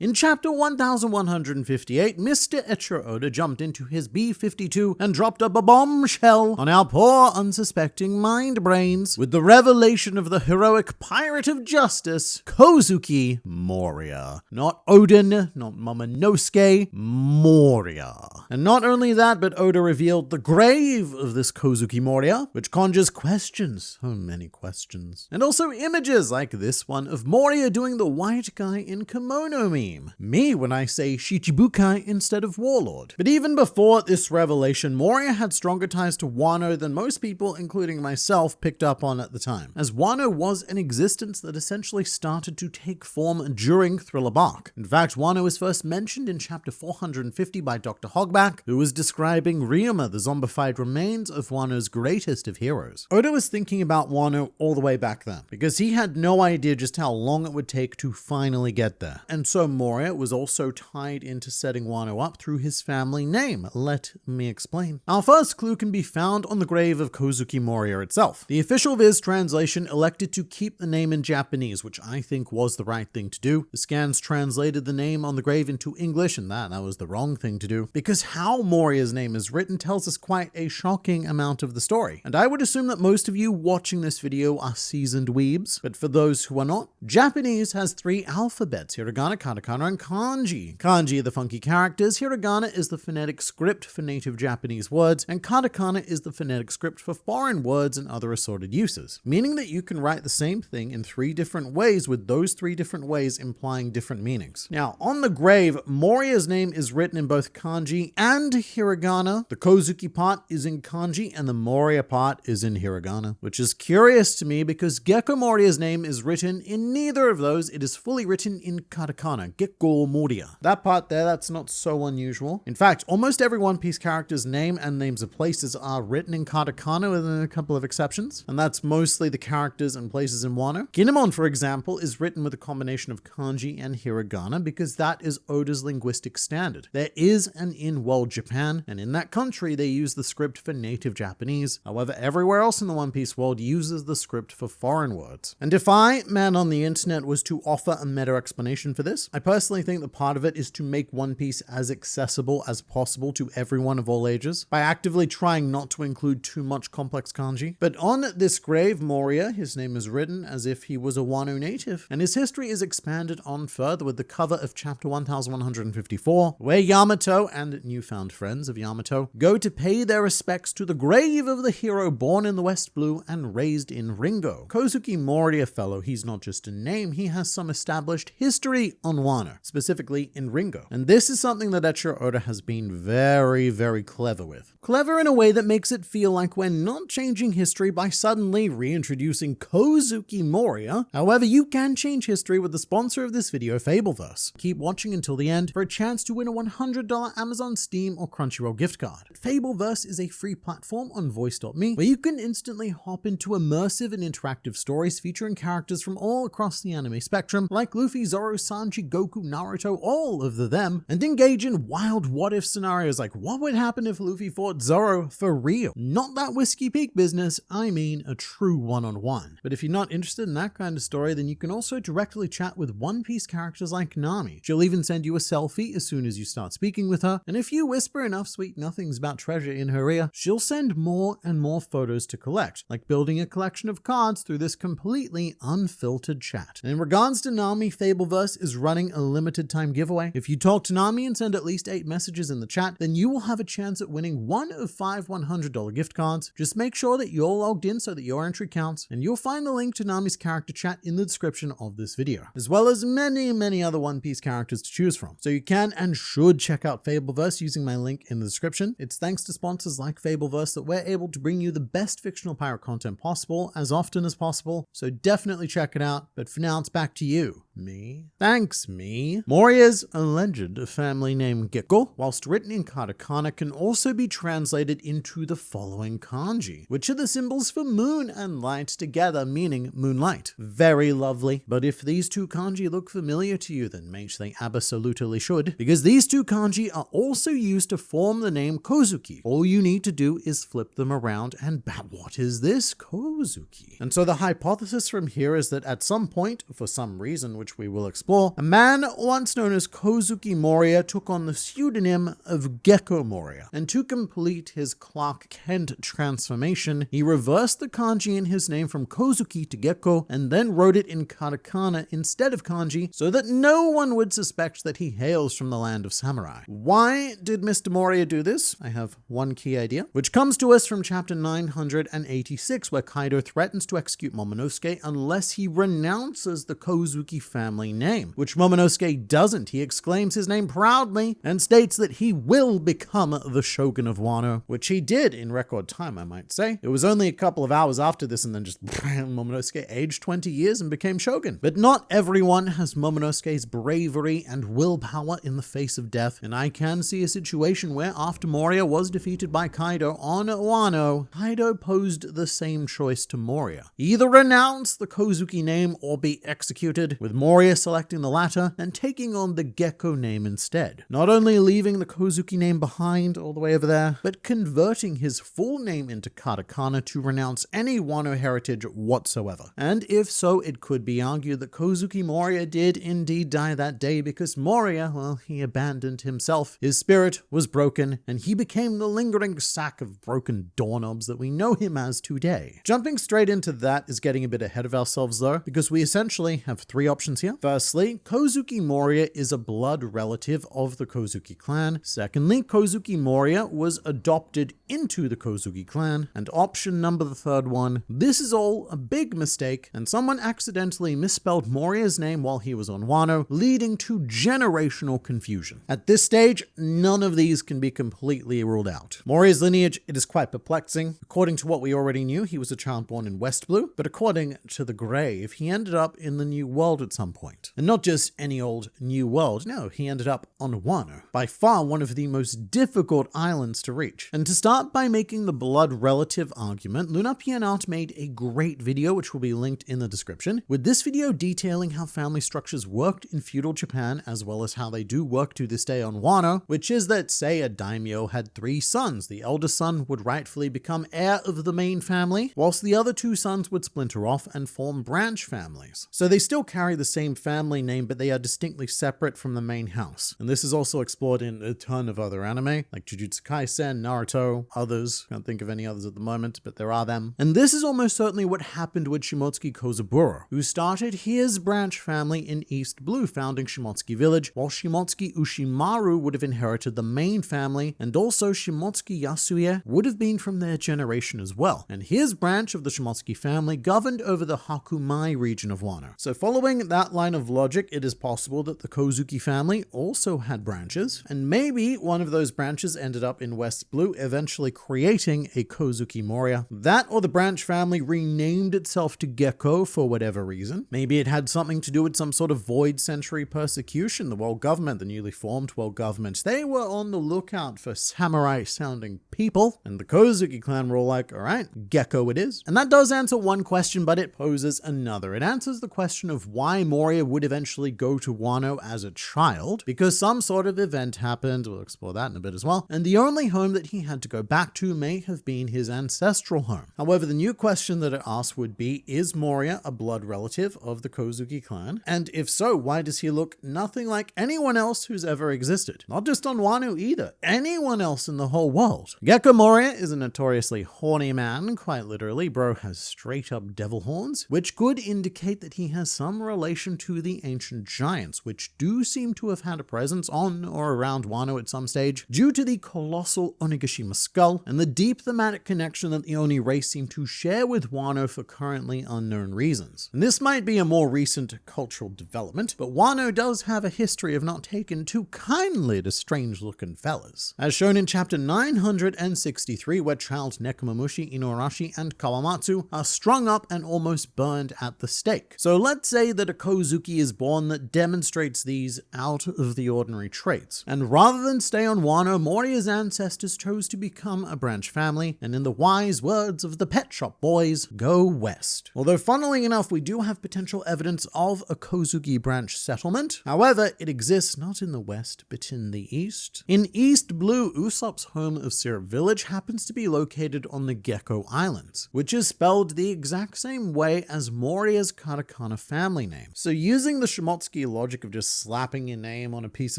In chapter 1158, Mr. Eiichiro Oda jumped into his B-52 and dropped a bombshell on our poor unsuspecting mind brains with the revelation of the heroic pirate of justice, Kozuki Moria. Not Odin, not Momonosuke, Moria. And not only that, but Oda revealed the grave of this Kozuki Moria, which conjures questions, so many questions, and also images like this one of Moria doing the white guy in kimono meme. Me when I say Shichibukai instead of Warlord. But even before this revelation, Moria had stronger ties to Wano than most people, including myself, picked up on at the time, as Wano was an existence that essentially started to take form during Thriller Bark. In fact, Wano is first mentioned in chapter 450 by Dr. Hogback, who was describing Ryuma, the zombified remains of Wano's greatest of heroes. Oda was thinking about Wano all the way back then, because he had no idea just how long it would take to finally get there. And so Moria was also tied into setting Wano up through his family name. Let me explain. Our first clue can be found on the grave of Kozuki Moria itself. The official Viz translation elected to keep the name in Japanese, which I think was the right thing to do. The scans translated the name on the grave into English, and that was the wrong thing to do, because how Moria's name is written tells us quite a shocking amount of the story. And I would assume that most of you watching this video are seasoned weebs, but for those who are not, Japanese has 3 alphabets: hiragana, katakana, and kanji. Kanji are the funky characters, hiragana is the phonetic script for native Japanese words, and katakana is the phonetic script for foreign words and other assorted uses, meaning that you can write the same thing in 3 different ways, with those 3 different ways implying different meanings. Now, on the grave, Moria's name is written in both kanji and hiragana. The Kozuki part is in kanji, and the Moria part is in hiragana, which is curious to me because Gekko Moria's name is written in neither of those. It is fully written in katakana, Gekko Moria. That part there, that's not so unusual. In fact, almost every One Piece character's name and names of places are written in katakana with a couple of exceptions, and that's mostly the characters and places in Wano. Kinemon, for example, is written with a combination of kanji and hiragana because that is Oda's linguistic standard. There is an in-world Japan, and in that country they use the script for native Japanese. However, everywhere else in the One Piece world uses the script for foreign words. And if I, man on the internet, was to offer a meta explanation for this, I personally think that part of it is to make One Piece as accessible as possible to everyone of all ages by actively trying not to include too much complex kanji. But on this grave, Moria, his name is written as if he was a Wano native, and his history is expanded on further with the cover of chapter 1154, where Yamato and newfound friends of Yamato go to pay their respects to the grave of the hero born in the West Blue and raised in Ringo. Kozuki Moria fellow, he's not just a name, he has some established history on Wano, specifically in Ringo. And this is something that Eiichiro Oda has been very, very clever with. Clever in a way that makes it feel like we're not changing history by suddenly reintroducing Kozuki Moria. However, you can change history with the sponsor of this video, Fableverse. Keep watching until the end for a chance to win a $100 Amazon, Steam, or Crunchyroll gift card. Fableverse is a free platform on voice.me where you can instantly hop into immersive and interactive stories featuring characters from all across the anime spectrum, like Luffy, Zoro, Sanji, Goku, Naruto, all of them, and engage in wild what-if scenarios like what would happen if Luffy fought Zoro for real? Not that Whiskey Peak business, I mean a true one-on-one. But if you're not interested in that kind of story, then you can also directly chat with One Piece characters like Nami. She'll even send you a selfie as soon as you start speaking with her, and if you whisper enough sweet nothings about treasure in her ear, she'll send more and more photos to collect, like building a collection of cards through this completely unfiltered chat. And in regards to Nami, Fableverse is running a limited time giveaway. If you talk to Nami and send at least 8 messages in the chat, then you will have a chance at winning one of 5 $100 gift cards. Just make sure that you're logged in so that your entry counts, and you'll find the link to Nami's character chat in the description of this video, as well as many other One Piece characters to choose from. So you can and should check out Fableverse using my link in the description. It's thanks to sponsors like Fableverse that we're able to bring you the best fictional pirate content possible as often as possible, so definitely check it out. But for now, it's back to you. Me? Thanks, me. Moria's alleged family name Gekko, whilst written in katakana, can also be translated into the following kanji, which are the symbols for moon and light together, meaning moonlight. Very lovely. But if these 2 kanji look familiar to you, then mate, they absolutely should, because these 2 kanji are also used to form the name Kozuki. All you need to do is flip them around and what is this? Kozuki. And so the hypothesis from here is that at some point, for some reason, which we will explore, a man once known as Kozuki Moria took on the pseudonym of Gecko Moria, and to complete his Clark Kent transformation, he reversed the kanji in his name from Kozuki to Gecko, and then wrote it in katakana instead of kanji, so that no one would suspect that he hails from the land of samurai. Why did Mr. Moria do this? I have one key idea, which comes to us from chapter 986, where Kaido threatens to execute Momonosuke unless he renounces the Kozuki family name, which Momonosuke doesn't. He exclaims his name proudly and states that he will become the Shogun of Wano, which he did in record time, I might say. It was only a couple of hours after this, and then just Momonosuke aged 20 years and became Shogun. But not everyone has Momonosuke's bravery and willpower in the face of death, and I can see a situation where after Moria was defeated by Kaido on Wano, Kaido posed the same choice to Moria. Either renounce the Kozuki name or be executed, with Moria selecting the latter and taking on the Gecko name instead. Not only leaving the Kozuki name behind all the way over there, but converting his full name into katakana to renounce any Wano heritage whatsoever. And if so, it could be argued that Kozuki Moria did indeed die that day because Moria, well, he abandoned himself. His spirit was broken, and he became the lingering sack of broken doorknobs that we know him as today. Jumping straight into that is getting a bit ahead of ourselves though, because we essentially have three options here. Firstly, Kozuki Moria is a blood relative of the Kozuki clan. Secondly, Kozuki Moria was adopted into the Kozuki clan. And option number the third one, this is all a big mistake, and someone accidentally misspelled Moria's name while he was on Wano, leading to generational confusion. At this stage, none of these can be completely ruled out. Moria's lineage, it is quite perplexing. According to what we already knew, he was a child born in West Blue, but according to the grave, he ended up in the New World at some point. And not just any old New World, no, he ended up on Wano, by far one of the most difficult islands to reach. And to start by making the blood relative argument, Luna Pianart made a great video, which will be linked in the description, with this video detailing how family structures worked in feudal Japan, as well as how they do work to this day on Wano, which is that, say, a daimyo had 3 sons. The eldest son would rightfully become heir of the main family, whilst the other 2 sons would splinter off and form branch families. So they still carry the same family name, but they are distinctly separate from the main house. And this is also explored in a ton of other anime, like Jujutsu Kaisen, Naruto, others. Can't think of any others at the moment, but there are them. And this is almost certainly what happened with Shimotsuki Kozaburo, who started his branch family in East Blue, founding Shimotsuki Village, while Shimotsuki Ushimaru would have inherited the main family, and also Shimotsuki Yasuie would have been from their generation as well. And his branch of the Shimotsuki family governed over the Hakumai region of Wano. So following that line of logic, it is possible that the Kozuki family also had branches, and maybe one of those branches ended up in West Blue, eventually creating a Kozuki Moria. That or the branch family renamed itself to Gecko for whatever reason. Maybe it had something to do with some sort of void century persecution. The world government, the newly formed world government, they were on the lookout for samurai sounding people, and the Kozuki clan were all like, alright, Gecko it is. And that does answer one question, but it poses another. It answers the question of why Moria would eventually go to Wano as a child, because some sort of event happened. We'll explore that in a bit as well. And the only home that he had to go back to may have been his ancestral home. However, the new question that it asks would be, is Moria a blood relative of the Kozuki clan? And if so, why does he look nothing like anyone else who's ever existed? Not just on Wano either, anyone else in the whole world. Gecko Moria is a notoriously horny man, quite literally. Bro has straight up devil horns, which could indicate that he has some relation to the ancient giants, which do seem to have had a presence on or around Wano at some stage, due to the colossal Onigashima skull and the deep thematic connection that the Oni race seem to share with Wano for currently unknown reasons. And this might be a more recent cultural development, but Wano does have a history of not taking too kindly to strange-looking fellas. As shown in chapter 963, where child Nekomamushi, Inuarashi, and Kawamatsu are strung up and almost burned at the stake. So let's say that a Kozuki is born that demonstrates these out of the ordinary traits. And rather than stay on Wano, Moria's ancestors chose to become a branch family, and in the wise words of the Pet Shop Boys, go west. Although funnily enough, we do have potential evidence of a Kozuki branch settlement. However, it exists not in the west, but in the east. In East Blue, Usopp's home of Syrup Village happens to be located on the Gecko Islands, which is spelled the exact same way as Moria's katakana family name. So using the Shimotsky logic of just slapping your name on a piece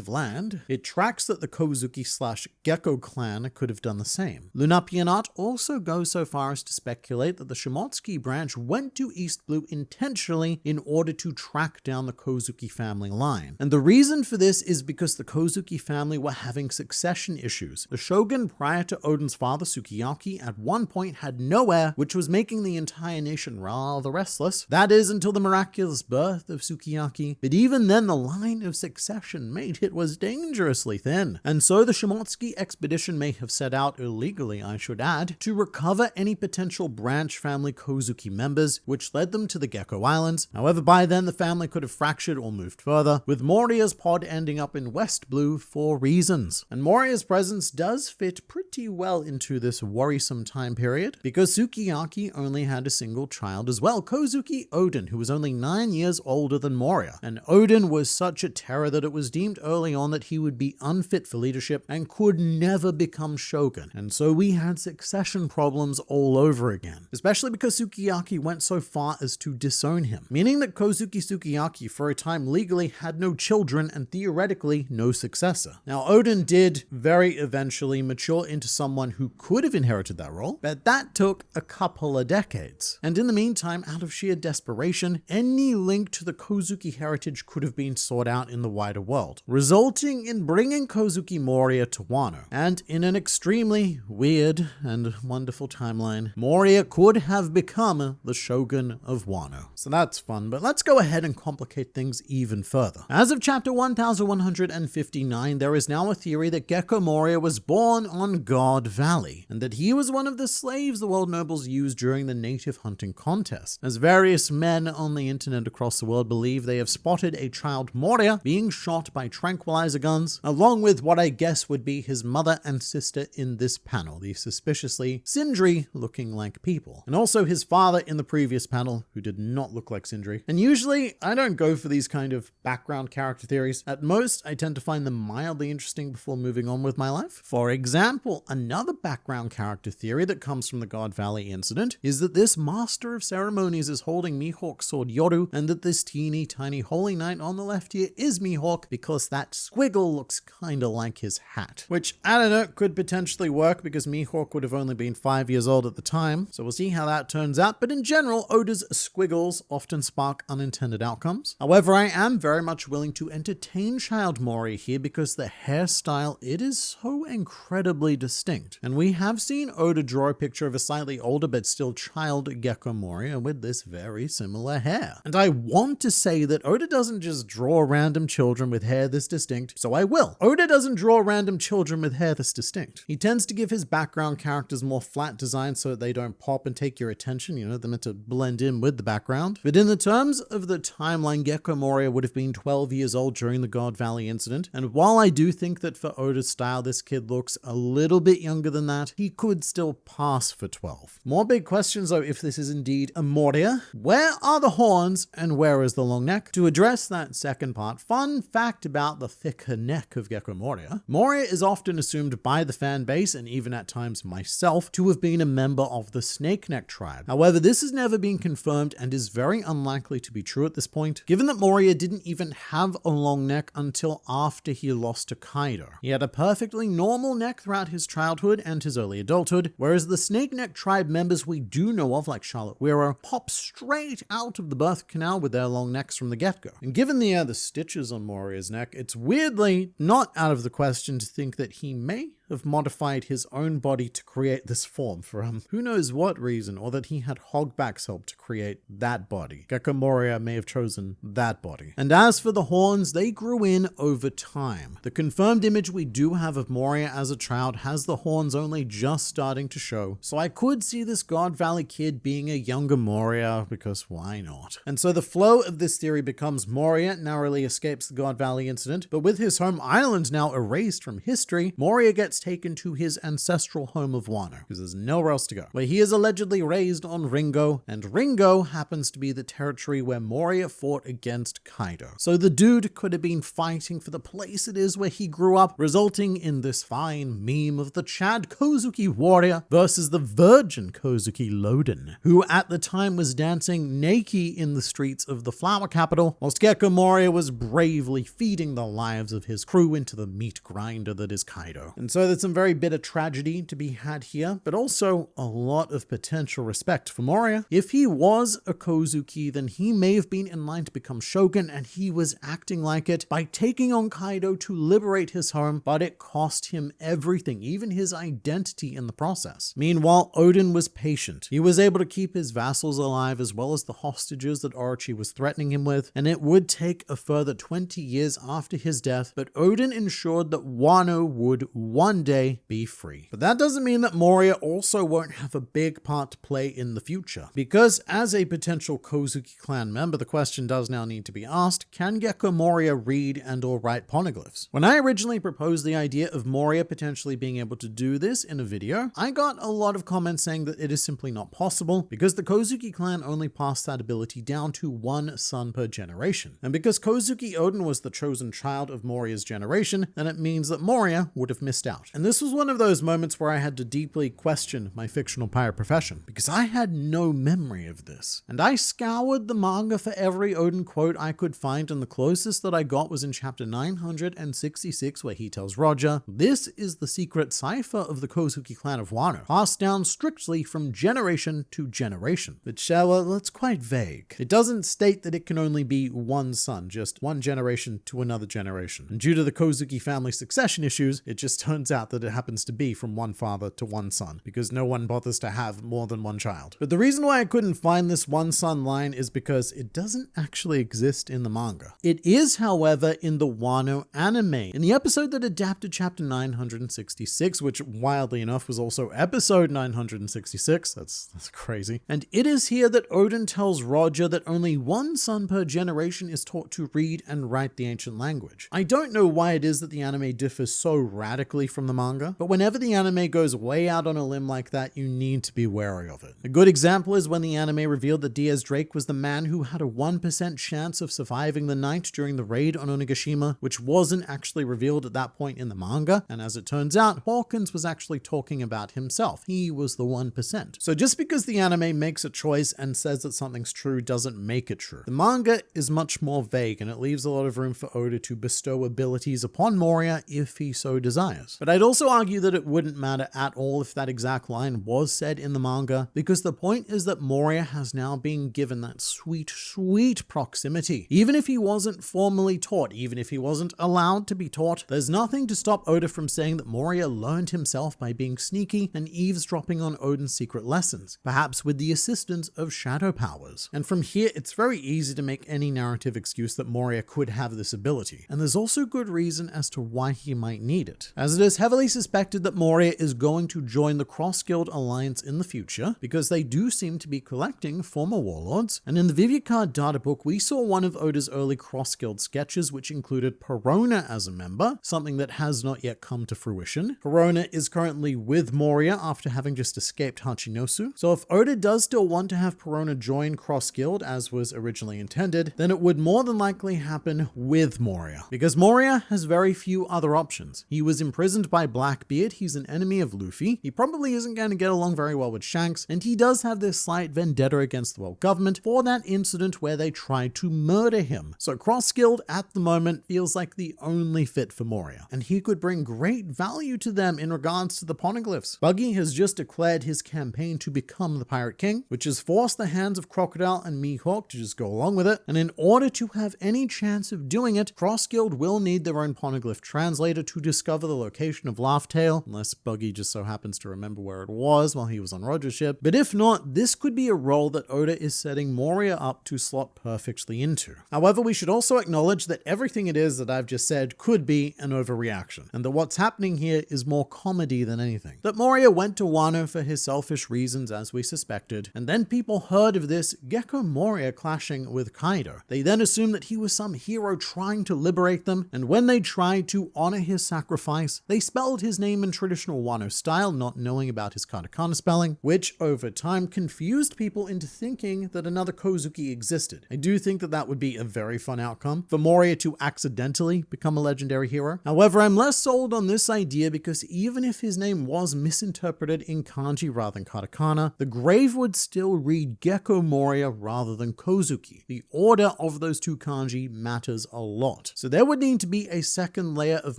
of land, it tracks that the Kozuki/Gecko clan could have done the same. Lunapianat also goes so far as to speculate that the Shimotsky branch went to East Blue intentionally in order to track down the Kozuki family line. And the reason for this is because the Kozuki family were having succession issues. The shogun prior to Oden's father Sukiyaki at one point had no heir, which was making the entire nation rather restless. That is until the miraculous birth of Sukiyaki, but even then the line of succession made it was dangerously thin. And so the Shimotsky expedition may have set out illegally, I should add, to recover any potential branch family Kozuki members, which led them to the Gecko Islands. However, by then the family could have fractured or moved further, with Moria's pod ending up in West Blue for reasons. And Moria's presence does fit pretty well into this worrisome time period, because Sukiyaki only had a single child as well, Kozuki Oden, who was only 9 years older than Moria. And Oden was such a terror that it was deemed early on that he would be unfit for leadership and could never become shogun. And so we had succession problems all over again, especially because Sukiyaki went so far as to disown him, meaning that Kozuki Sukiyaki for a time legally had no children and theoretically no successor. Now Oden did very eventually mature into someone who could have inherited that role, but that took a couple of decades. And in the meantime, out of sheer desperation, any link to the Kozuki heritage could have been sought out in the wider world, resulting in bringing Kozuki Moria to Wano. And in an extremely weird and wonderful timeline, Moria could have become the shogun of Wano. So that's fun, but let's go ahead and complicate things even further. As of chapter 1159, there is now a theory that Gecko Moria was born on God Valley, and that he was one of the slaves the world nobles used during the native hunting contest, as various men on the internet across the world believe they have spotted a child Moria being shot by tranquilizer guns, along with what I guess would be his mother and sister in this panel, the suspiciously Sindri looking like people, and also his father in the previous panel, who did not look like Sindri. And usually I don't go for these kind of background character theories. At most, I tend to find them mildly interesting before moving on with my life. For example, another background character theory that comes from the God Valley incident is that this master of ceremonies is holding Mihawk's sword Yoru, and that this teeny tiny holy knight on the left here is Mihawk because that squiggle looks kinda like his hat. Which, I don't know, could potentially work because Mihawk would have only been 5 years old at the time, so we'll see how that turns out. But in general, Oda's squiggles often spark unintended outcomes. However, I am very much willing to entertain Child Moria here because the hairstyle, it is so incredibly distinct. And we have seen Oda draw a picture of a slightly older but still child Gecko Moria with this very similar hair. And I want to say that Oda doesn't just draw random children with hair this distinct, so I will. Oda doesn't draw random children with hair this distinct. He tends to give his background characters more flat designs so that they don't pop and take your attention, you know, they're meant to blend in with the background. But in the terms of the timeline, Gecko Moria would have been 12 years old during the God Valley incident, and while I do think that for Oda's style this kid looks a little bit younger than that, he could still pass for 12. More big questions though if this is indeed a Moria. Where are the horns and where is the long neck? To address that second part, fun fact about the thicker neck of Gecko Moria. Moria is often assumed by the fan base, and even at times myself, to have been a member of the Snake Neck tribe. However, this has never been confirmed and is very unlikely to be true at this point, given that Moria didn't even have a long neck until after he lost to Kaido. He had a perfectly normal neck throughout his childhood and his early adulthood, whereas the Snake Neck tribe members we do know of, like Charlotte Wero, pop straight out of the birth canal with their long necks from the get-go. And given the stitches on Moria's neck, it's weirdly not out of the question to think that he may have modified his own body to create this form for who knows what reason, or that he had Hogback's help to create that body. Gecko Moria may have chosen that body. And as for the horns, they grew in over time. The confirmed image we do have of Moria as a child has the horns only just starting to show, so I could see this God Valley kid being a younger Moria, because why not? And so the flow of this theory becomes Moria narrowly escapes the God Valley incident, but with his home island now erased from history, Moria gets gets taken to his ancestral home of Wano, because there's nowhere else to go, where he is allegedly raised on Ringo, and Ringo happens to be the territory where Moria fought against Kaido. So the dude could have been fighting for the place it is where he grew up, resulting in this fine meme of the Chad Kozuki warrior versus the virgin Kozuki Loden, who at the time was dancing naked in the streets of the flower capital, whilst Gecko Moria was bravely feeding the lives of his crew into the meat grinder that is Kaido. And so there's some very bitter tragedy to be had here, but also a lot of potential respect for Moria. If he was a Kozuki, then he may have been in line to become Shogun, and he was acting like it by taking on Kaido to liberate his home, but it cost him everything, even his identity in the process. Meanwhile, Oden was patient. He was able to keep his vassals alive as well as the hostages that Orochi was threatening him with, and it would take a further 20 years after his death, but Oden ensured that Wano would one day be free. But that doesn't mean that Moria also won't have a big part to play in the future, because as a potential Kozuki clan member, the question does now need to be asked, can Gecko Moria read and or write poneglyphs? When I originally proposed the idea of Moria potentially being able to do this in a video, I got a lot of comments saying that it is simply not possible because the Kozuki clan only passed that ability down to one son per generation. And because Kozuki Oden was the chosen child of Moria's generation, then it means that Moria would have missed out. And this was one of those moments where I had to deeply question my fictional pirate profession, because I had no memory of this. And I scoured the manga for every Oden quote I could find, and the closest that I got was in chapter 966, where he tells Roger, "This is the secret cipher of the Kozuki clan of Wano, passed down strictly from generation to generation." But well, that's quite vague. It doesn't state that it can only be one son, just one generation to another generation. And due to the Kozuki family succession issues, it just turns out that it happens to be from one father to one son, because no one bothers to have more than one child. But the reason why I couldn't find this one son line is because it doesn't actually exist in the manga. It is, however, in the Wano anime, in the episode that adapted chapter 966, which wildly enough was also episode 966. That's crazy. And it is here that Oden tells Roger that only one son per generation is taught to read and write the ancient language. I don't know why it is that the anime differs so radically from the manga, but whenever the anime goes way out on a limb like that, you need to be wary of it. A good example is when the anime revealed that Diaz Drake was the man who had a 1% chance of surviving the night during the raid on Onigashima, which wasn't actually revealed at that point in the manga, and as it turns out, Hawkins was actually talking about himself. He was the 1%. So just because the anime makes a choice and says that something's true doesn't make it true. The manga is much more vague, and it leaves a lot of room for Oda to bestow abilities upon Moria if he so desires. But I'd also argue that it wouldn't matter at all if that exact line was said in the manga, because the point is that Moria has now been given that sweet, sweet proximity. Even if he wasn't formally taught, even if he wasn't allowed to be taught, there's nothing to stop Oda from saying that Moria learned himself by being sneaky and eavesdropping on Oden's secret lessons, perhaps with the assistance of shadow powers. And from here, it's very easy to make any narrative excuse that Moria could have this ability. And there's also good reason as to why he might need it, as it is heavily suspected that Moria is going to join the Cross-Guild Alliance in the future, because they do seem to be collecting former warlords. And in the Viviacard data book, we saw one of Oda's early Cross-Guild sketches, which included Perona as a member, something that has not yet come to fruition. Perona is currently with Moria after having just escaped Hachinosu. So if Oda does still want to have Perona join Cross-Guild as was originally intended, then it would more than likely happen with Moria, because Moria has very few other options. He was imprisoned by Blackbeard, he's an enemy of Luffy, he probably isn't going to get along very well with Shanks, and he does have this slight vendetta against the world government for that incident where they tried to murder him. So Cross-Guild at the moment feels like the only fit for Moria, and he could bring great value to them in regards to the poneglyphs. Buggy has just declared his campaign to become the Pirate King, which has forced the hands of Crocodile and Mihawk to just go along with it, and in order to have any chance of doing it, Cross-Guild will need their own poneglyph translator to discover the location of Laugh Tale, unless Buggy just so happens to remember where it was while he was on Roger's ship. But if not, this could be a role that Oda is setting Moria up to slot perfectly into. However, we should also acknowledge that everything it is that I've just said could be an overreaction, and that what's happening here is more comedy than anything. That Moria went to Wano for his selfish reasons, as we suspected, and then people heard of this Gecko Moria clashing with Kaido. They then assumed that he was some hero trying to liberate them, and when they tried to honor his sacrifice, they spelled his name in traditional Wano style, not knowing about his katakana spelling, which over time confused people into thinking that another Kozuki existed. I do think that that would be a very fun outcome for Moria to accidentally become a legendary hero. However, I'm less sold on this idea because even if his name was misinterpreted in kanji rather than katakana, the grave would still read Gecko Moria rather than Kozuki. The order of those two kanji matters a lot. So there would need to be a second layer of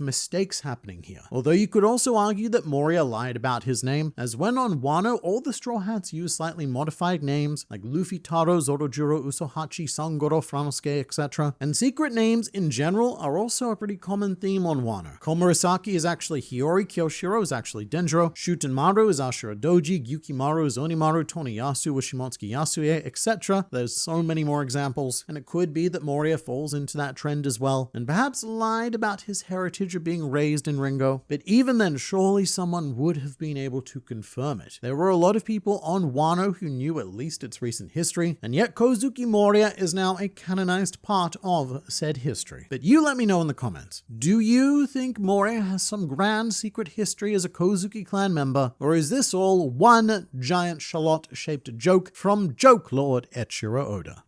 mistakes happening here. Although you could also argue that Moria lied about his name, as when on Wano, all the Straw Hats use slightly modified names like Luffy, Taro, Zorojuro, Usohachi, Sangoro, Franosuke, etc. And secret names in general are also a pretty common theme on Wano. Komurasaki is actually Hiyori, Kyoshiro is actually Denjiro, Shutenmaru is Ashura Doji, Gyukimaru is Onimaru, Toniyasu was Shimotsuki Yasuye, etc. There's so many more examples, and it could be that Moria falls into that trend as well, and perhaps lied about his heritage of being raised in Ringo. But even then, surely someone would have been able to confirm it. There were a lot of people on Wano who knew at least its recent history, and yet Kozuki Moria is now a canonized part of said history. But you let me know in the comments. Do you think Moria has some grand secret history as a Kozuki clan member, or is this all one giant shallot-shaped joke from Joke Lord Eiichiro Oda?